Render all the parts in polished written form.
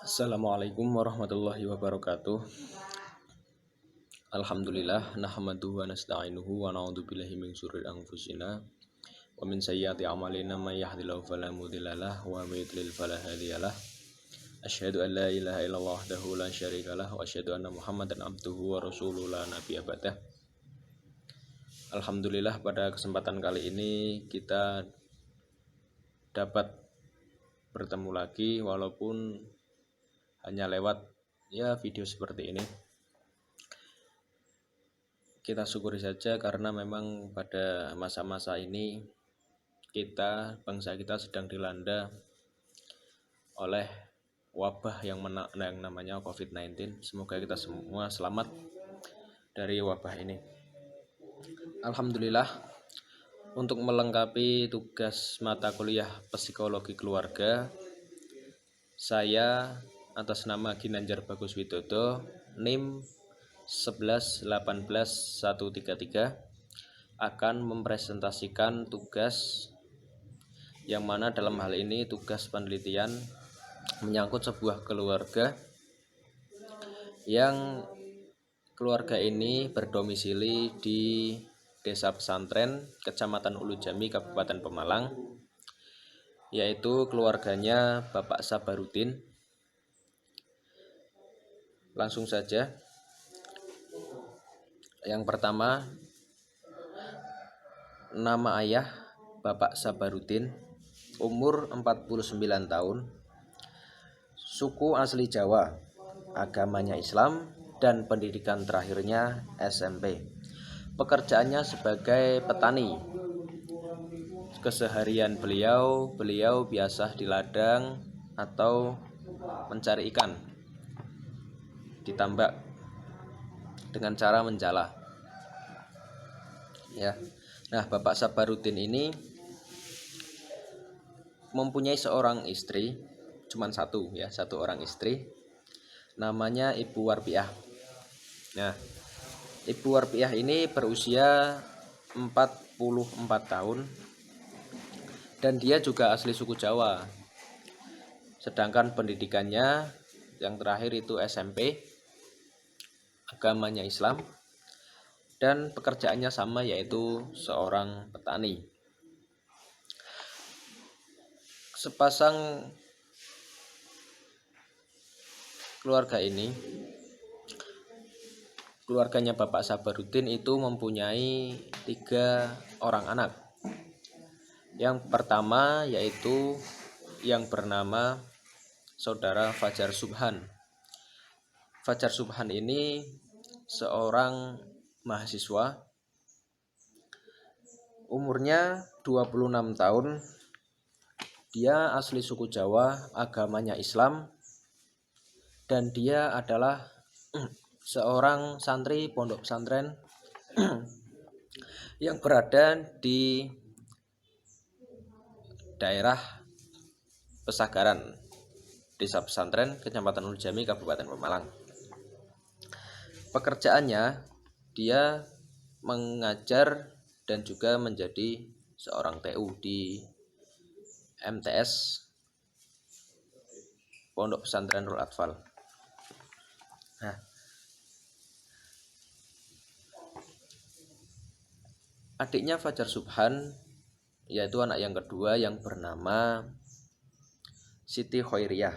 Assalamualaikum warahmatullahi wabarakatuh. Alhamdulillah nahmaduhu wa nasta'inuhu wa na'udzubillahi min syururi anfusina wa min sayyiati a'malina may yahdihillahu fala mudhillalah wa may yudlil fala hadiyalah. Asyhadu an la ilaha illallah wahdahu la syarikalah wa asyhadu anna Muhammadan abduhu wa rasuluhu la nabiyya ba'dah. Alhamdulillah pada kesempatan kali ini kita dapat bertemu lagi walaupun hanya lewat video seperti ini. Kita syukuri saja karena memang pada masa-masa ini bangsa kita sedang dilanda oleh wabah yang namanya COVID-19. Semoga kita semua selamat dari wabah ini. Alhamdulillah, untuk melengkapi tugas mata kuliah psikologi keluarga, saya atas nama Ginanjar Bagus Widodo, NIM 11181133 akan mempresentasikan tugas yang mana dalam hal ini tugas penelitian menyangkut sebuah keluarga yang keluarga ini berdomisili di Desa Pesantren, Kecamatan Ulu Jami, Kabupaten Pemalang, yaitu keluarganya Bapak Sabarudin. Langsung saja. Yang pertama, nama ayah Bapak Sabarudin, umur 49 tahun, suku asli Jawa, agamanya Islam, dan pendidikan terakhirnya SMP. Pekerjaannya sebagai petani. Keseharian beliau biasa di ladang atau mencari ikan, ditambak dengan cara menjala. Nah, Bapak Sabarudin ini mempunyai seorang istri, cuman satu orang istri, namanya Ibu Warpiah. Nah, Ibu Warpiah ini berusia 44 tahun dan dia juga asli suku Jawa. Sedangkan pendidikannya yang terakhir itu SMP, agamanya Islam, dan pekerjaannya sama, yaitu seorang petani. Sepasang keluarganya Bapak Sabarudin itu mempunyai 3 orang anak. Yang pertama yaitu yang bernama Saudara Fajar Subhan. Fajar Subhan ini seorang mahasiswa, umurnya 26 tahun, dia asli suku Jawa, agamanya Islam, dan dia adalah seorang santri pondok pesantren yang berada di daerah Pesagaran, Desa Pesantren, Kecamatan Ulu Jami, Kabupaten Pemalang. Pekerjaannya, dia mengajar dan juga menjadi seorang TU di MTS Pondok Pesantren Nurul Atfal. Nah, adiknya Fajar Subhan yaitu anak yang kedua yang bernama Siti Khairiyah.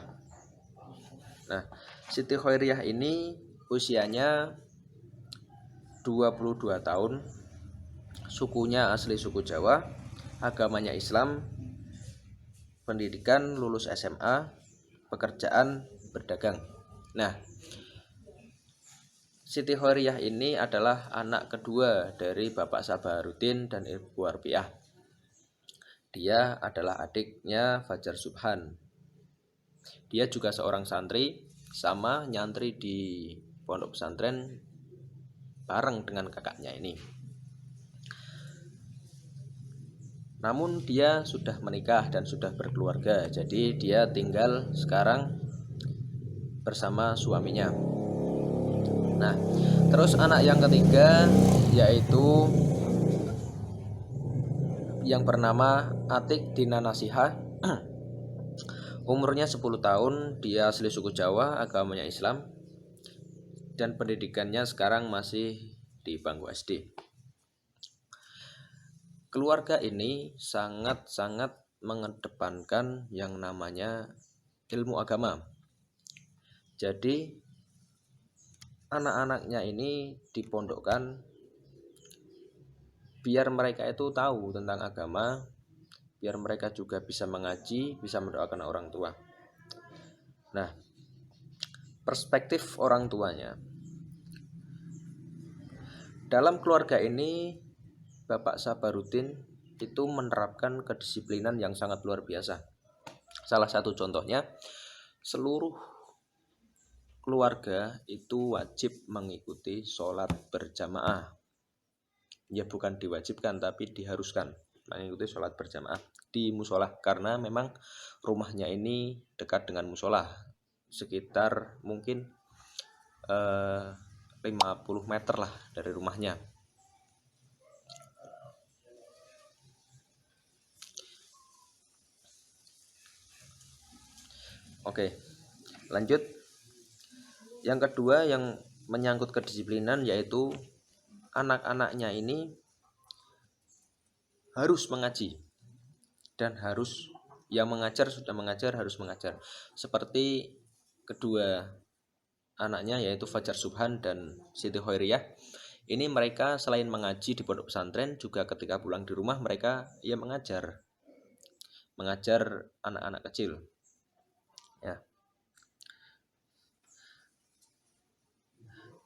Nah, Siti Khairiyah ini usianya 22 tahun, sukunya asli suku Jawa, agamanya Islam, pendidikan lulus SMA, pekerjaan berdagang. Nah, Siti Khairiyah ini adalah anak kedua dari Bapak Sabarudin dan Ibu Warpiah. Dia adalah adiknya Fajar Subhan. Dia juga seorang santri, sama nyantri di pondok pesantren bareng dengan kakaknya ini. Namun dia sudah menikah dan sudah berkeluarga, jadi dia tinggal sekarang bersama suaminya. Nah, terus anak yang ketiga yaitu yang bernama Atik Dina Nasihah, Umurnya 10 tahun, dia asli suku Jawa, agamanya Islam, dan pendidikannya sekarang masih di bangku SD. Keluarga ini sangat-sangat mengedepankan yang namanya ilmu agama. Jadi anak-anaknya ini dipondokkan biar mereka itu tahu tentang agama, biar mereka juga bisa mengaji, bisa mendoakan orang tua. Nah, perspektif orang tuanya. Dalam keluarga ini, Bapak Sabarudin itu menerapkan kedisiplinan yang sangat luar biasa. Salah satu contohnya, seluruh keluarga itu wajib mengikuti sholat berjamaah. Ya bukan diwajibkan, tapi diharuskan mengikuti sholat berjamaah di musola, karena memang rumahnya ini dekat dengan musola, sekitar mungkin 50 meter lah dari rumahnya. Oke, lanjut. Yang kedua yang menyangkut kedisiplinan, yaitu anak-anaknya ini harus mengaji, dan harus, yang mengajar sudah mengajar, harus mengajar. Seperti kedua anaknya, yaitu Fajar Subhan dan Siti Khairiyah. Ini mereka selain mengaji di pondok pesantren, juga ketika pulang di rumah mereka mengajar anak-anak kecil. Ya.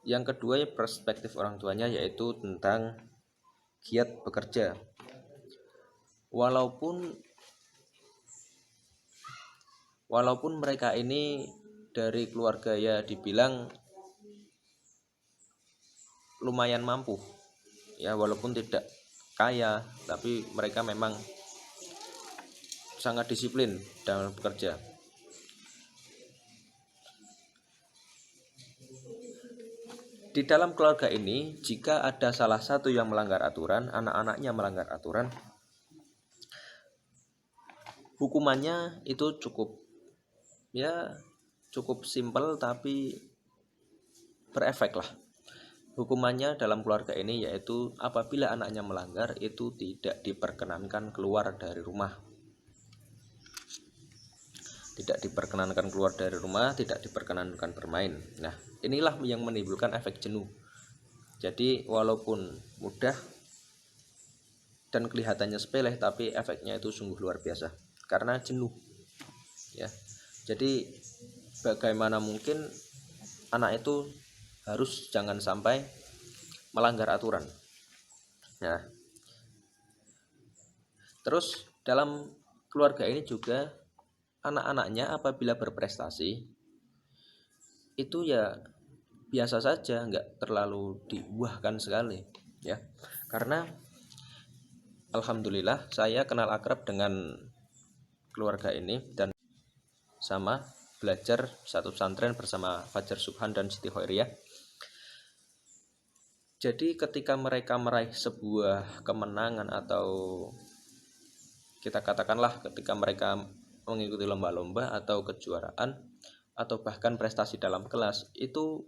Yang kedua, perspektif orang tuanya, yaitu tentang giat bekerja. Walaupun mereka ini dari keluarga ya dibilang lumayan mampu, ya walaupun tidak kaya, tapi mereka memang sangat disiplin dalam bekerja. Di dalam keluarga ini, jika ada salah satu yang melanggar aturan, anak-anaknya melanggar aturan, hukumannya itu cukup simpel tapi berefek lah. Hukumannya dalam keluarga ini yaitu apabila anaknya melanggar, itu tidak diperkenankan keluar dari rumah. Tidak diperkenankan keluar dari rumah, tidak diperkenankan bermain. Nah, inilah yang menimbulkan efek jenuh. Jadi walaupun mudah dan kelihatannya sepele, tapi efeknya itu sungguh luar biasa karena jenuh. Ya. Jadi bagaimana mungkin anak itu harus jangan sampai melanggar aturan. Nah, terus dalam keluarga ini juga anak-anaknya apabila berprestasi itu ya biasa saja, nggak terlalu dibuahkan sekali, ya. Karena alhamdulillah saya kenal akrab dengan keluarga ini dan sama belajar satu pesantren bersama Fajar Subhan dan Siti Khairiyah. Jadi ketika mereka meraih sebuah kemenangan, atau kita katakanlah ketika mereka mengikuti lomba-lomba atau kejuaraan atau bahkan prestasi dalam kelas, itu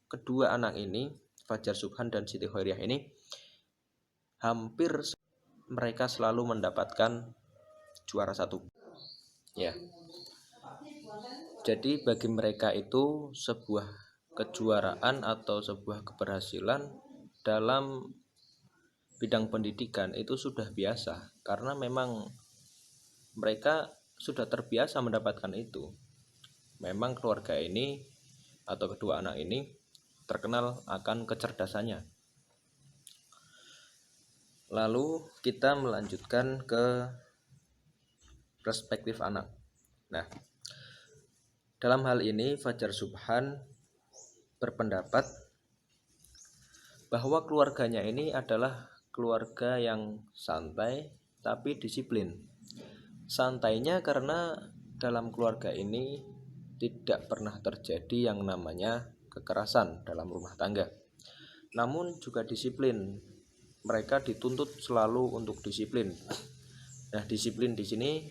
kedua anak ini, Fajar Subhan dan Siti Khairiyah ini, hampir mereka selalu mendapatkan juara satu. Ya. Jadi bagi mereka itu sebuah kejuaraan atau sebuah keberhasilan dalam bidang pendidikan itu sudah biasa, karena memang mereka sudah terbiasa mendapatkan itu. Memang keluarga ini atau kedua anak ini terkenal akan kecerdasannya. Lalu kita melanjutkan ke perspektif anak. Nah, dalam hal ini Fajar Subhan berpendapat bahwa keluarganya ini adalah keluarga yang santai tapi disiplin. Santainya karena dalam keluarga ini tidak pernah terjadi yang namanya kekerasan dalam rumah tangga. Namun juga disiplin. Mereka dituntut selalu untuk disiplin. Nah, disiplin di sini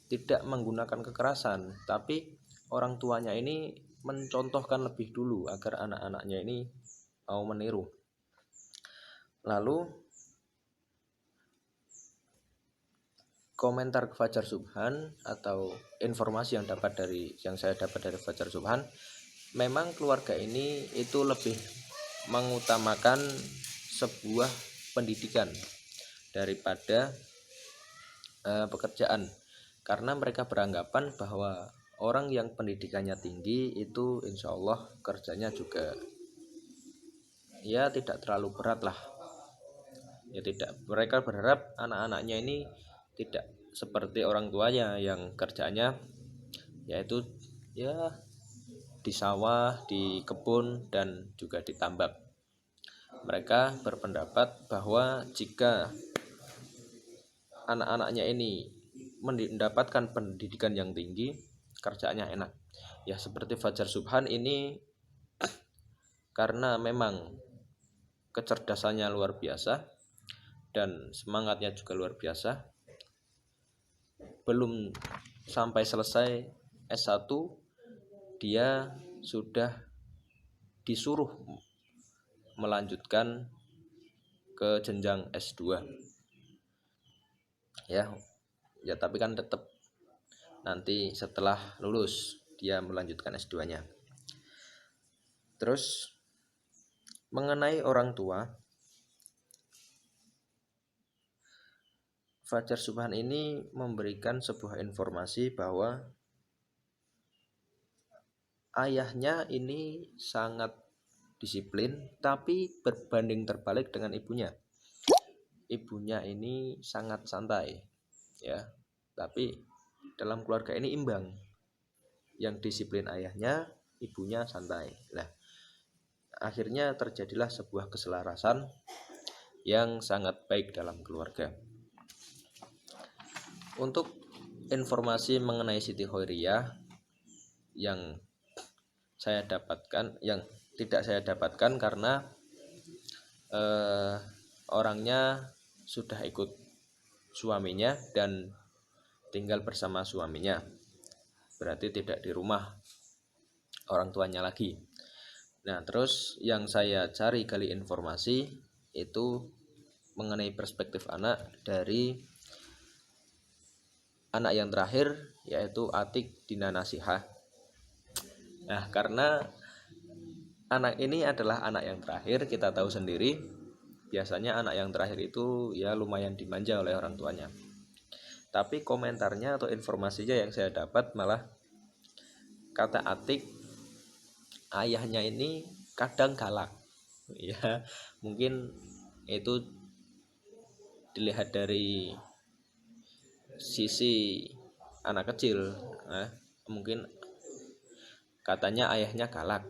tidak menggunakan kekerasan, tapi orang tuanya ini mencontohkan lebih dulu agar anak-anaknya ini mau meniru. Lalu komentar Fajar Subhan atau informasi yang saya dapat dari Fajar Subhan, memang keluarga ini itu lebih mengutamakan sebuah pendidikan daripada pekerjaan, karena mereka beranggapan bahwa orang yang pendidikannya tinggi itu insya Allah kerjanya juga ya tidak terlalu berat lah. Ya tidak, mereka berharap anak-anaknya ini tidak seperti orang tuanya yang kerjanya yaitu ya di sawah, di kebun, dan juga di tambak. Mereka berpendapat bahwa jika anak-anaknya ini mendapatkan pendidikan yang tinggi, kerjaannya enak. Ya seperti Fajar Subhan ini, karena memang kecerdasannya luar biasa dan semangatnya juga luar biasa, belum sampai selesai S1 dia sudah disuruh melanjutkan ke jenjang S2. Ya tapi kan tetap nanti setelah lulus dia melanjutkan S2-nya. Terus mengenai orang tua, Fajar Subhan ini memberikan sebuah informasi bahwa ayahnya ini sangat disiplin, tapi berbanding terbalik dengan ibunya. Ibunya ini sangat santai, ya. Tapi dalam keluarga ini imbang. Yang disiplin ayahnya, ibunya santai. Nah, akhirnya terjadilah sebuah keselarasan yang sangat baik dalam keluarga. Untuk informasi mengenai Siti Khairiyah yang saya dapatkan, yang tidak saya dapatkan karena orangnya sudah ikut suaminya dan tinggal bersama suaminya, berarti tidak di rumah orang tuanya lagi. Nah, terus yang saya gali informasi itu mengenai perspektif anak dari anak yang terakhir, yaitu Atik Dina Nasihah. Nah, karena anak ini adalah anak yang terakhir, kita tahu sendiri biasanya anak yang terakhir itu ya lumayan dimanja oleh orang tuanya. Tapi komentarnya atau informasinya yang saya dapat malah kata Atik, ayahnya ini kadang galak. Ya, mungkin itu dilihat dari sisi anak kecil. Nah, mungkin katanya ayahnya galak.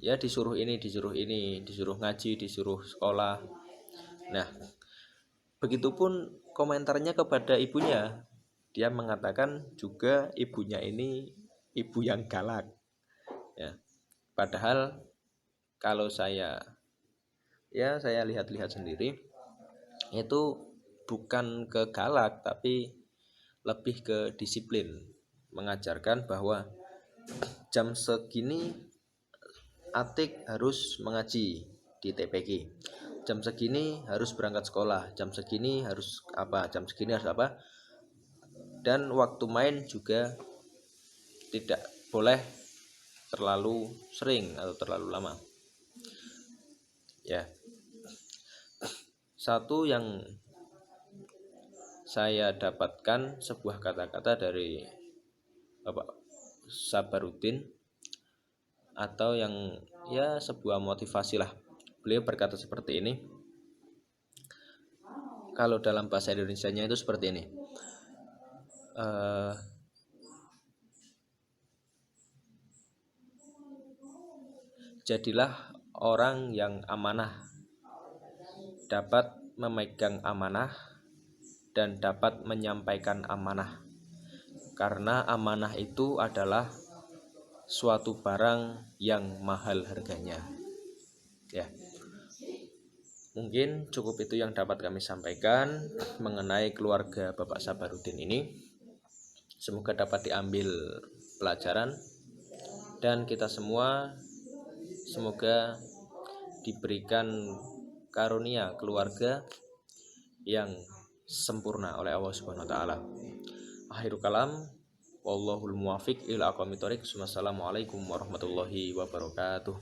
Ya disuruh ini, disuruh ngaji, disuruh sekolah. Nah, begitupun komentarnya kepada ibunya. Dia mengatakan juga ibunya ini ibu yang galak. Ya. Padahal kalau saya lihat-lihat sendiri, itu bukan ke galak tapi lebih ke disiplin. Mengajarkan bahwa jam segini Atik harus mengaji di TPQ. Jam segini harus berangkat sekolah, jam segini harus apa, jam segini harus apa. Dan waktu main juga tidak boleh terlalu sering atau terlalu lama. Ya. Satu yang saya dapatkan sebuah kata-kata dari Bapak Sabaruddin atau yang ya sebuah motivasi lah. Beliau berkata seperti ini. Kalau dalam bahasa Indonesianya itu seperti ini. Jadilah orang yang amanah, dapat memegang amanah dan dapat menyampaikan amanah, karena amanah itu adalah suatu barang yang mahal harganya. Ya, mungkin cukup itu yang dapat kami sampaikan mengenai keluarga Bapak Sabaruddin ini. Semoga dapat diambil pelajaran, dan kita semua semoga diberikan karunia keluarga yang sempurna oleh Allah Subhanahu wa taala. Akhirul kalam, wallahul muwafiq ila aqwamit thoriq. Wassalamualaikum warahmatullahi wabarakatuh.